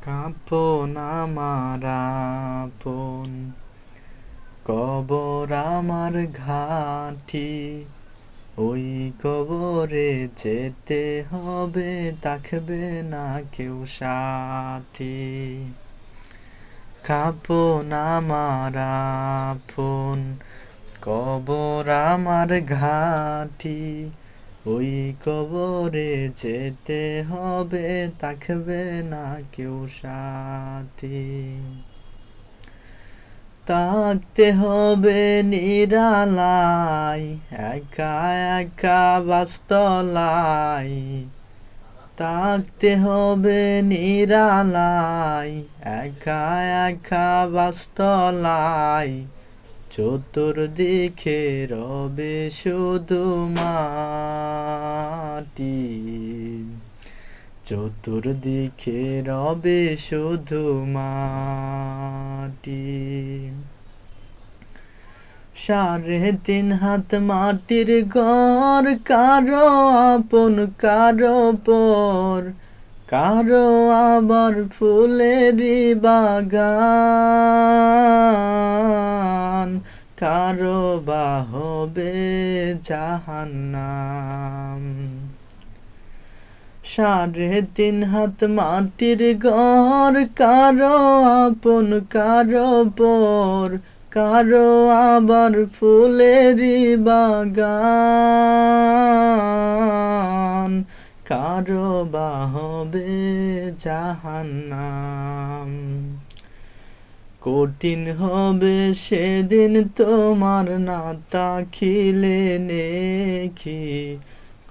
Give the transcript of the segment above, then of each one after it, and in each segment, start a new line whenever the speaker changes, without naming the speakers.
কাপন আমার আপন, কবর আমার ঘাঁটি। ওই কবরে যেতে হবে, থাকবে না কেউ সাথী। কাপন আমার আপন, কবর আমার ঘাঁটি। ওই কবরে যেতে হবে, থাকবে না কেউ সাথী। থাকতে হবে নিরালায়, একা একা বাসতলায়। থাকতে হবে নিরালায়, একা একা বাসতলায়। চতুর্দিকে রবে শুধু মাটি, চতুর্দিকে রবে শুধু মাটি। 3.5 হাত মাটির ঘর, কারো আপন কারো পর। কারো আবার ফুলেরই বাগান, কারো বা হবে জাহান্নাম। 3.5 হাত মাটির ঘর, কারো আপন কারো পর। কারো আবার ফুলেরই বাগান, কারো বা হবে জাহান্নাম। কঠিন হবে সেদিন তোমার না তাকিলে নেকি।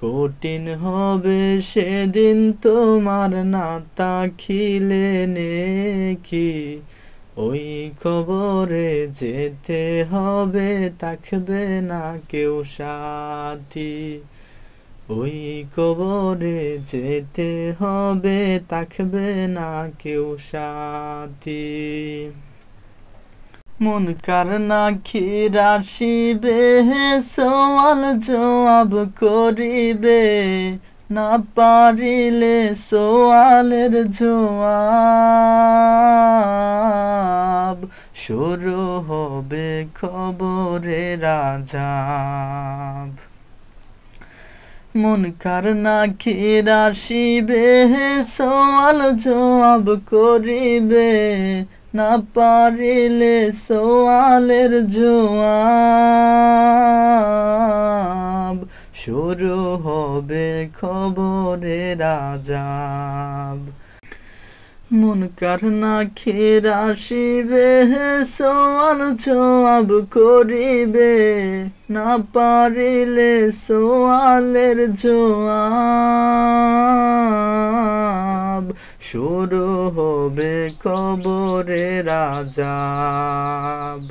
কঠিন হবে সেদিন তোমার না তাকিলে নেকি। ওই কবরে যেতে হবে, থাকবে না কেউ সাথী। ওই কবরে যেতে হবে, থাকবে না কেউ সাথী। মুনকার নাকির আসিবে, সওয়াল জবাব করিবে। না পারিলে সওয়ালের জবাব, শুরু হবে কবরের আযাব। মুনকার নাকির আসিবে, সওয়াল জবাব করিবে। না পারিলে সওয়ালের জবাব, শুরু হবে কবরের আযাব। মুনকার নাকির আসিবে, সওয়াল জবাব করিবে। না পারিলে সওয়ালের জবাব, শুরু হবে কবরের আযাব।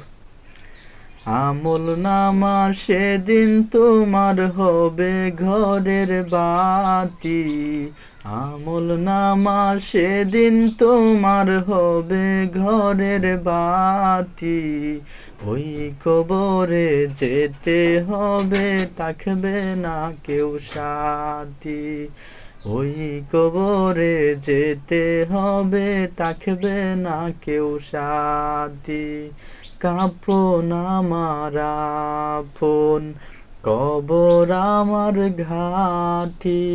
আমল নামা সেদিন তোমার হবে ঘরের বাতি। আমল নামা সেদিন তোমার হবে ঘরের বাতি। ওই কবরে যেতে হবে, থাকবে না কেউ সাথী। ওই কবরে যেতে হবে, থাকবে না কেউ সাথী। কাপন আমার আপন, কবর আমার ঘাঁটি।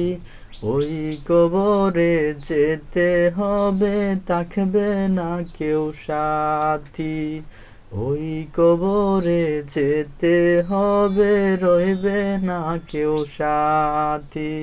ওই কবরে যেতে হবে, থাকবে না কেউ সাথী। ওই কবরে যেতে হবে, রইবে না কেউ সাথী।